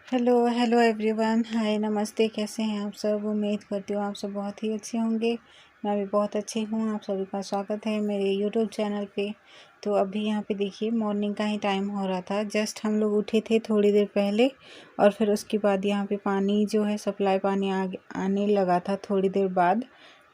Hello hello everyone, हाय नमस्ते। कैसे हैं आप सब? उम्मीद करती हूँ आप सब बहुत ही अच्छे होंगे। मैं भी बहुत अच्छी हूँ। आप सभी का स्वागत है मेरे यूट्यूब चैनल पे। तो अभी यहाँ पे देखिए मॉर्निंग का ही टाइम हो रहा था। जस्ट हम लोग उठे थे थोड़ी देर पहले और फिर उसके बाद यहाँ पे पानी जो है सप्लाई पानी आने लगा था थोड़ी देर बाद।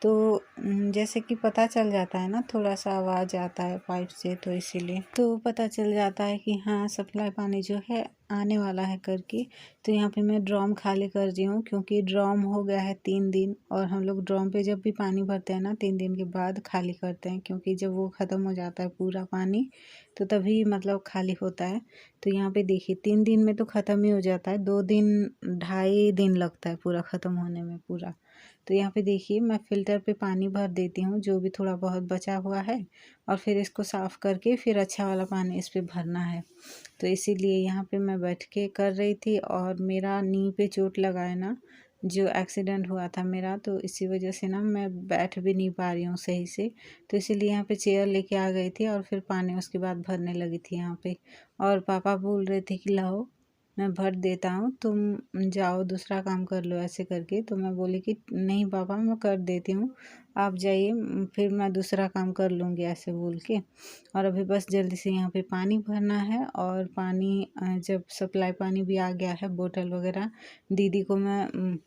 तो जैसे कि पता चल जाता है ना, थोड़ा सा आवाज़ आता है पाइप से, तो इसीलिए तो पता चल जाता है कि हाँ सप्लाई पानी जो है आने वाला है करके। तो यहाँ पे मैं ड्रम खाली कर रही हूँ क्योंकि ड्रम हो गया है 3 दिन, और हम लोग ड्रम पे जब भी पानी भरते हैं ना 3 दिन के बाद खाली करते हैं, क्योंकि जब वो ख़त्म हो जाता है पूरा पानी तो तभी मतलब खाली होता है। तो यहाँ पे देखिए 3 दिन में तो ख़त्म ही हो जाता है, 2 दिन 2.5 दिन लगता है पूरा ख़त्म होने में पूरा। तो यहाँ पे देखिए मैं फ़िल्टर पे पानी भर देती हूँ जो भी थोड़ा बहुत बचा हुआ है, और फिर इसको साफ़ करके फिर अच्छा वाला पानी इस पे भरना है। तो इसीलिए यहाँ पे मैं बैठ के कर रही थी, और मेरा नी पे चोट लगा है ना, जो एक्सीडेंट हुआ था मेरा, तो इसी वजह से ना मैं बैठ भी नहीं पा रही हूँ सही से। तो इसीलिए यहाँ पे चेयर लेके आ गई थी और फिर पानी उसके बाद भरने लगी थी यहाँ पे। और पापा बोल रहे थे कि लाओ मैं भर देता हूँ, तुम जाओ दूसरा काम कर लो ऐसे करके। तो मैं बोली कि नहीं पापा मैं कर देती हूँ, आप जाइए, फिर मैं दूसरा काम कर लूँगी ऐसे बोल के। और अभी बस जल्दी से यहाँ पे पानी भरना है, और पानी जब सप्लाई पानी भी आ गया है, बोतल वगैरह दीदी को मैं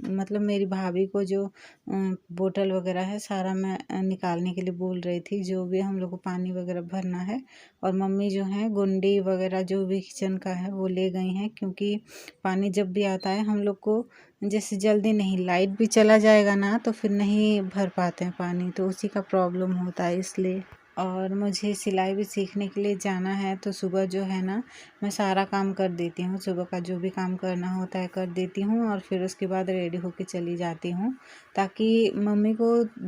मतलब मेरी भाभी को जो बोतल वगैरह है सारा मैं निकालने के लिए बोल रही थी, जो भी हम लोग को पानी वगैरह भरना है। और मम्मी जो है गुंडी वगैरह जो भी किचन का है वो ले गई हैं, क्योंकि पानी जब भी आता है हम लोग को जैसे जल्दी नहीं, लाइट भी चला जाएगा ना तो फिर नहीं भर पाते हैं पानी, तो उसी का प्रॉब्लम होता है इसलिए। और मुझे सिलाई भी सीखने के लिए जाना है, तो सुबह जो है ना मैं सारा काम कर देती हूँ, सुबह का जो भी काम करना होता है कर देती हूँ, और फिर उसके बाद रेडी होके चली जाती हूँ, ताकि मम्मी को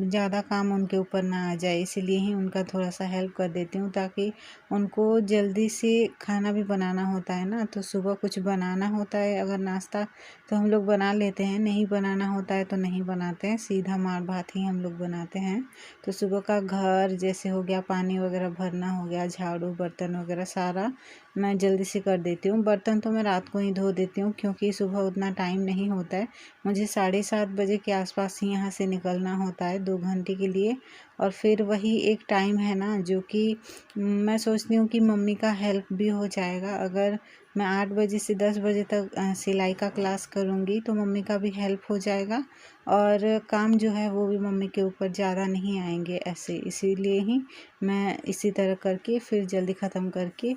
ज़्यादा काम उनके ऊपर ना आ जाए। इसीलिए ही उनका थोड़ा सा हेल्प कर देती हूँ, ताकि उनको जल्दी से खाना भी बनाना होता है ना। तो सुबह कुछ बनाना होता है अगर नाश्ता तो हम लोग बना लेते हैं, नहीं बनाना होता है तो नहीं बनाते हैं, सीधा मार भात ही हम लोग बनाते हैं। तो सुबह का घर जैसे हो गया, पानी वगैरह भरना हो गया, झाड़ू बर्तन वगैरह सारा मैं जल्दी से कर देती हूँ। बर्तन तो मैं रात को ही धो देती हूँ, क्योंकि सुबह उतना टाइम नहीं होता है। मुझे 7:30 बजे के आसपास ही यहाँ से निकलना होता है 2 घंटे के लिए, और फिर वही एक टाइम है ना जो कि मैं सोचती हूँ कि मम्मी का हेल्प भी हो जाएगा। अगर मैं 8 बजे से 10 बजे तक सिलाई का क्लास करूँगी तो मम्मी का भी हेल्प हो जाएगा, और काम जो है वो भी मम्मी के ऊपर ज़्यादा नहीं आएंगे ऐसे। इसीलिए ही मैं इसी तरह करके फिर जल्दी ख़त्म करके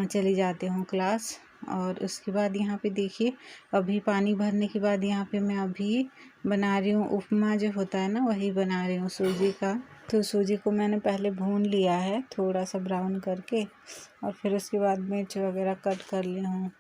चली जाती हूँ क्लास। और उसके बाद यहाँ पे देखिए अभी पानी भरने के बाद यहाँ पे मैं अभी बना रही हूँ उपमा, जो होता है ना वही बना रही हूँ सूजी का। तो सूजी को मैंने पहले भून लिया है थोड़ा सा ब्राउन करके, और फिर उसके बाद मिर्च वगैरह कट कर ली हूँ।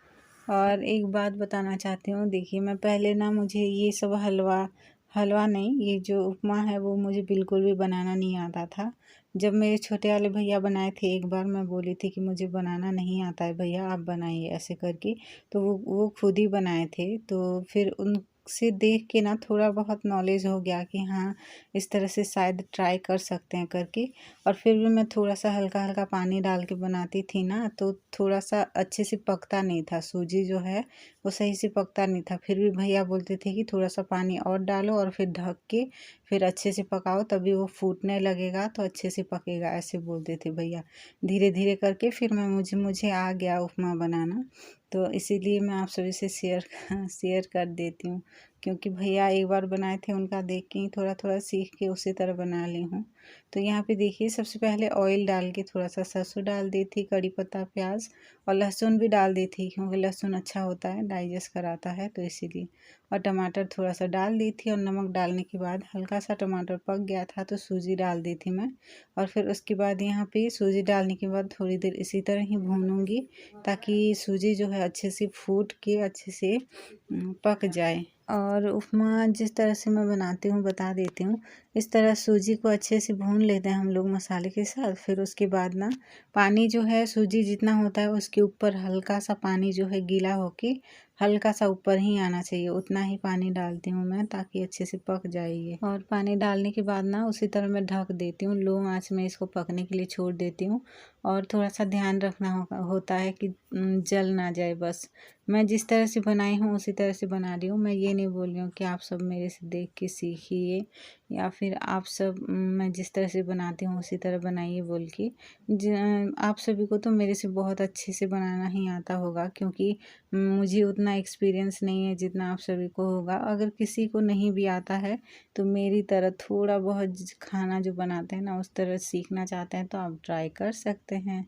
और एक बात बताना चाहती हूँ, देखिए मैं पहले ना मुझे ये सब हलवा हलवा नहीं, ये जो उपमा है वो मुझे बिल्कुल भी बनाना नहीं आता था। जब मेरे छोटे वाले भैया बनाए थे, एक बार मैं बोली थी कि मुझे बनाना नहीं आता है भैया आप बनाइए ऐसे करके, तो वो खुद ही बनाए थे। तो फिर उनसे देख के ना थोड़ा बहुत नॉलेज हो गया कि हाँ इस तरह से शायद ट्राई कर सकते हैं करके। और फिर भी मैं थोड़ा सा हल्का हल्का पानी डाल के बनाती थी ना, तो थोड़ा सा अच्छे से पकता नहीं था, सूजी जो है वो सही से पकता नहीं था। फिर भी भैया बोलते थे कि थोड़ा सा पानी और डालो और फिर ढक के फिर अच्छे से पकाओ, तभी वो फूटने लगेगा तो अच्छे से पकेगा, ऐसे बोलते थे भैया। धीरे धीरे करके फिर मुझे आ गया उपमा बनाना। तो इसीलिए मैं आप सभी से शेयर कर देती हूँ, क्योंकि भैया एक बार बनाए थे उनका देख के ही थोड़ा थोड़ा सीख के उसी तरह बना ली हूँ। तो यहाँ पे देखिए सबसे पहले ऑयल डाल के थोड़ा सा सरसों डाल दी थी, कड़ी पत्ता प्याज और लहसुन भी डाल दी थी, क्योंकि लहसुन अच्छा होता है, डाइजेस्ट कराता है, तो इसीलिए। और टमाटर थोड़ा सा डाल दी थी, और नमक डालने के बाद हल्का सा टमाटर पक गया था तो सूजी डाल दी थी मैं। और फिर उसके बाद यहाँ पे सूजी डालने के बाद थोड़ी देर इसी तरह ही भूनूंगी, ताकि सूजी जो है अच्छे से फूट के अच्छे से पक जाए। और उपमा जिस तरह से मैं बनाती हूँ बता देती हूँ। इस तरह सूजी को अच्छे से भून लेते हैं हम लोग मसाले के साथ। फिर उसके बाद ना पानी जो है सूजी जितना होता है उसके ऊपर हल्का सा पानी जो है गीला होके हल्का सा ऊपर ही आना चाहिए, उतना ही पानी डालती हूँ मैं ताकि अच्छे से पक जाए ये। और पानी डालने के बाद ना उसी तरह मैं ढक देती हूँ, लो आंच में इसको पकने के लिए छोड़ देती हूँ। और थोड़ा सा ध्यान रखना होता है कि जल ना जाए। बस मैं जिस तरह से बनाई हूँ उसी तरह से बना रही हूँ। मैं ये नहीं बोल रही हूँ कि आप सब मेरे से देख के सीखिए या फिर आप सब मैं जिस तरह से बनाती हूँ उसी तरह बनाइए बोल के। आप सभी को तो मेरे से बहुत अच्छे से बनाना ही आता होगा, क्योंकि मुझे उतना एक्सपीरियंस नहीं है जितना आप सभी को होगा। अगर किसी को नहीं भी आता है तो मेरी तरह थोड़ा बहुत खाना जो बनाते हैं ना उस तरह सीखना चाहते हैं तो आप ट्राई कर सकते हैं।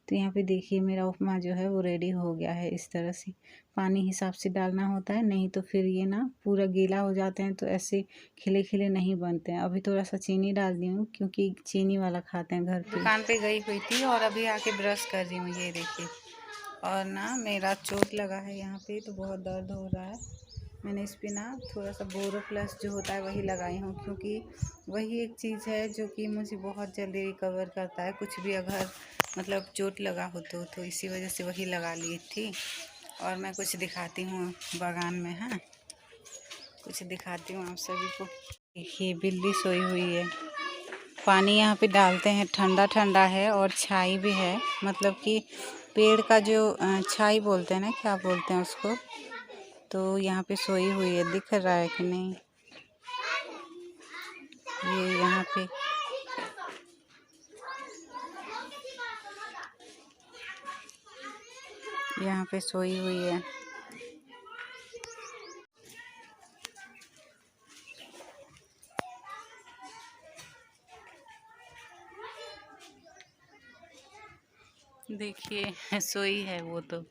तो यहाँ पे देखिए मेरा उपमा जो है वो रेडी हो गया है। इस तरह से पानी हिसाब से डालना होता है, नहीं तो फिर ये ना पूरा गीला हो जाते हैं तो ऐसे खिले खिले नहीं बनते हैं। अभी थोड़ा सा चीनी डाल दी हूँ क्योंकि चीनी वाला खाते हैं घर पे। दुकान पे गई हुई थी और अभी आके ब्रश कर रही हूँ, ये देखिए। और ना मेरा चोट लगा है यहाँ पे तो बहुत दर्द हो रहा है। मैंने इस पे ना थोड़ा सा बोरोप्लस जो होता है वही लगाई हूँ, क्योंकि वही एक चीज़ है जो कि मुझे बहुत जल्दी रिकवर करता है। कुछ भी अगर मतलब चोट लगा हो तो इसी वजह से वही लगा ली थी। और मैं कुछ दिखाती हूँ बागान में, हाँ कुछ दिखाती हूँ आप सभी को। देखिए बिल्ली सोई हुई है। पानी यहाँ पे डालते हैं, ठंडा ठंडा है और छाई भी है, मतलब कि पेड़ का जो छाई बोलते हैं ना, क्या बोलते हैं उसको। तो यहाँ पे सोई हुई है, दिख रहा है कि नहीं, ये यहाँ पे सोई हुई है। देखिए सोई है वो तो।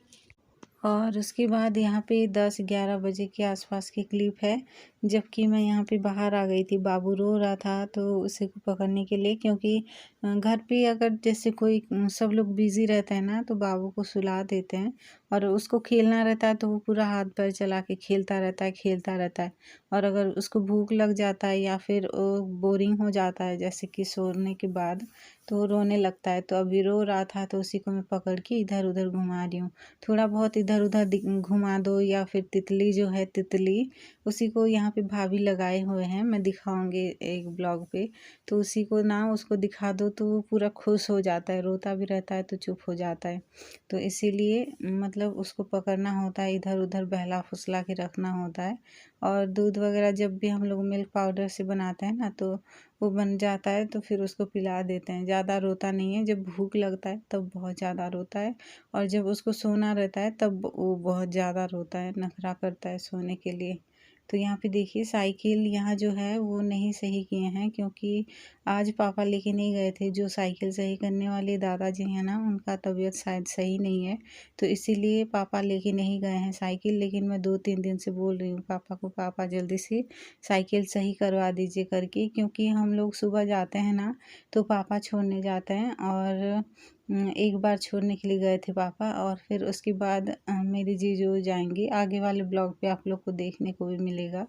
और उसके बाद यहाँ पे 10-11 बजे के आसपास की क्लिप है, जबकि मैं यहाँ पे बाहर आ गई थी। बाबू रो रहा था तो उसे को पकड़ने के लिए, क्योंकि घर पे अगर जैसे कोई सब लोग बिज़ी रहते हैं ना तो बाबू को सुला देते हैं और उसको खेलना रहता है तो वो पूरा हाथ पैर चला के खेलता रहता है। और अगर उसको भूख लग जाता है या फिर बोरिंग हो जाता है जैसे कि सोने के बाद, तो वो रोने लगता है। तो अभी रो रहा था तो उसी को मैं पकड़ के इधर उधर घुमा रही हूँ। थोड़ा बहुत इधर उधर घुमा दो। या फिर तितली जो है, तितली उसी को यहाँ पे भाभी लगाए हुए हैं, मैं दिखाऊंगी एक ब्लॉग पे। तो उसी को ना उसको दिखा दो तो वो पूरा खुश हो जाता है, रोता भी रहता है तो चुप हो जाता है। तो इसीलिए मतलब उसको पकड़ना होता है, इधर उधर बहला फुसला के रखना होता है। और दूध वगैरह जब भी हम लोग मिल्क पाउडर से बनाते हैं ना तो वो बन जाता है तो फिर उसको पिला देते हैं। ज़्यादा रोता नहीं है, जब भूख लगता है तब बहुत ज़्यादा रोता है और जब उसको सोना रहता है तब वो बहुत ज़्यादा रोता है, नखरा करता है सोने के लिए। तो यहाँ पे देखिए साइकिल यहाँ जो है वो नहीं सही किए हैं, क्योंकि आज पापा लेके नहीं गए थे। जो साइकिल सही करने वाले दादाजी हैं ना, उनका तबीयत शायद सही नहीं है, तो इसीलिए पापा लेके नहीं गए हैं साइकिल। लेकिन मैं 2-3 दिन से बोल रही हूँ पापा को, पापा जल्दी से साइकिल सही करवा दीजिए करके, क्योंकि हम लोग सुबह जाते हैं ना तो पापा छोड़ने जाते हैं। और एक बार छोड़ने के लिए गए थे पापा और फिर उसके बाद मेरी जीजू जाएंगी। आगे वाले ब्लॉग पे आप लोग को देखने को भी मिलेगा।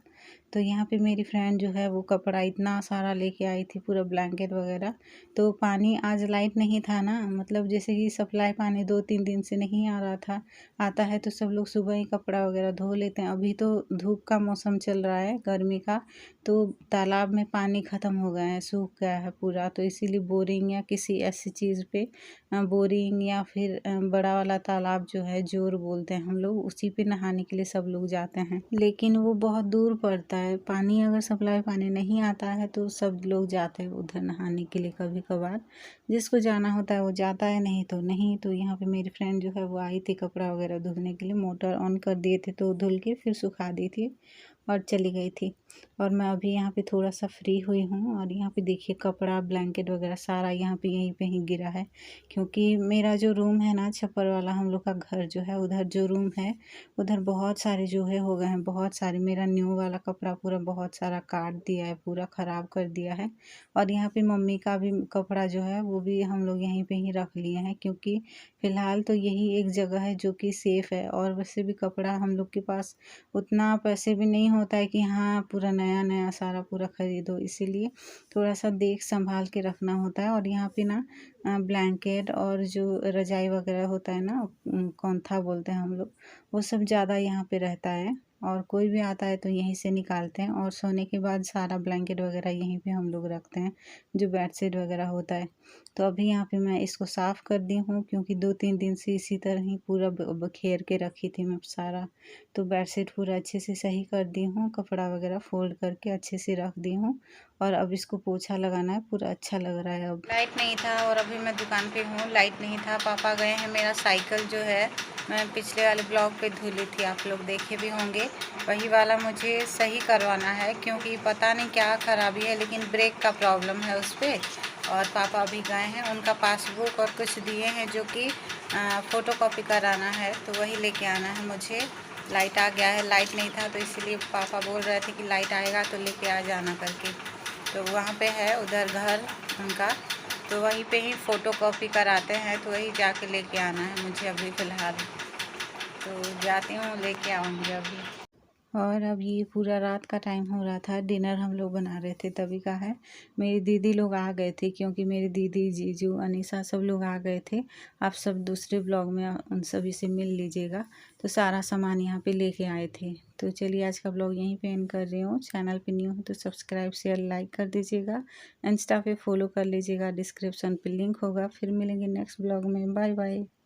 तो यहाँ पे मेरी फ्रेंड जो है वो कपड़ा इतना सारा लेके आई थी, पूरा ब्लैंकेट वगैरह। तो पानी आज लाइट नहीं था ना, मतलब जैसे कि सप्लाई पानी 2-3 दिन से नहीं आ रहा था। आता है तो सब लोग सुबह ही कपड़ा वगैरह धो लेते हैं। अभी तो धूप का मौसम चल रहा है, गर्मी का, तो तालाब में पानी ख़त्म हो गया है, सूख गया है पूरा। तो इसीलिए बोरिंग या किसी ऐसी चीज़ पे बोरिंग या फिर बड़ा वाला तालाब जो है, जोर बोलते हैं हम लोग, उसी पे नहाने के लिए सब लोग जाते हैं। लेकिन वो बहुत दूर पड़ता है पानी, अगर सप्लाई पानी नहीं आता है तो सब लोग जाते हैं उधर नहाने के लिए कभी कभार। जिसको जाना होता है वो जाता है, नहीं तो नहीं। तो यहाँ पे मेरी फ्रेंड जो है वो आई थी कपड़ा वगैरह धुलने के लिए, मोटर ऑन कर दिए थे तो धुल के फिर सुखा दी थी और चली गई थी। और मैं अभी यहाँ पे थोड़ा सा फ्री हुई हूँ। और यहाँ पे देखिए कपड़ा ब्लैंकेट वगैरह सारा यहाँ पे यहीं पे ही गिरा है, क्योंकि मेरा जो रूम है ना, छप्पर वाला हम लोग का घर जो है, उधर जो रूम है उधर बहुत सारे जो है हो गए हैं, बहुत सारे। मेरा न्यू वाला कपड़ा पूरा बहुत सारा काट दिया है, पूरा ख़राब कर दिया है। और यहाँ पे मम्मी का भी कपड़ा जो है वो भी हम लोग यहीं पे ही रख लिए हैं, क्योंकि फ़िलहाल तो यही एक जगह है जो कि सेफ़ है। और वैसे भी कपड़ा हम लोग के पास उतना पैसे भी नहीं होता है कि हाँ पूरा नया नया सारा पूरा ख़रीदो, इसीलिए थोड़ा सा देख संभाल के रखना होता है। और यहाँ पे ना ब्लैंकेट और जो रज़ाई वगैरह होता है ना, कौंथा बोलते हैं हम लोग, वो सब ज़्यादा यहाँ पे रहता है। और कोई भी आता है तो यहीं से निकालते हैं, और सोने के बाद सारा ब्लैंकेट वगैरह यहीं पे हम लोग रखते हैं, जो बेडशीट वगैरह होता है। तो अभी यहाँ पे मैं इसको साफ़ कर दी हूँ, क्योंकि 2-3 दिन से इसी तरह ही पूरा बखेर के रखी थी मैं सारा। तो बेडशीट पूरा अच्छे से सही कर दी हूँ, कपड़ा वगैरह फोल्ड करके अच्छे से रख दी हूँ। और अब इसको पोछा लगाना है, पूरा अच्छा लग रहा है। अब लाइट नहीं था और अभी मैं दुकान पे हूँ, लाइट नहीं था। पापा गए हैं, मेरा साइकिल जो है मैं पिछले वाले ब्लॉग पे धुली थी, आप लोग देखे भी होंगे, वही वाला मुझे सही करवाना है, क्योंकि पता नहीं क्या ख़राबी है, लेकिन ब्रेक का प्रॉब्लम है उस पर। और पापा अभी गए हैं, उनका पासबुक और कुछ दिए हैं जो कि फ़ोटोकॉपी कराना है, तो वही लेके आना है मुझे। लाइट आ गया है, लाइट नहीं था तो इसीलिए पापा बोल रहे थे कि लाइट आएगा तो लेके आ जाना करके। तो वहाँ पे है उधर घर उनका, तो वहीं पे ही फ़ोटोकॉपी कराते हैं, तो वही जाके लेके आना है मुझे अभी फ़िलहाल। तो जाती हूँ, लेके आऊँगी अभी। और अब ये पूरा रात का टाइम हो रहा था, डिनर हम लोग बना रहे थे, तभी का है। मेरी दीदी लोग आ गए थे, क्योंकि मेरी दीदी, जीजू, अनीसा सब लोग आ गए थे। आप सब दूसरे ब्लॉग में उन सभी से मिल लीजिएगा। तो सारा सामान यहाँ पे लेके आए थे। तो चलिए आज का ब्लॉग यहीं पे एंड कर रही हूँ। चैनल पे न्यू हो तो सब्सक्राइब शेयर लाइक कर दीजिएगा। इंस्टा पे फॉलो कर लीजिएगा, डिस्क्रिप्शन पे लिंक होगा। फिर मिलेंगे नेक्स्ट ब्लॉग में। Bye bye.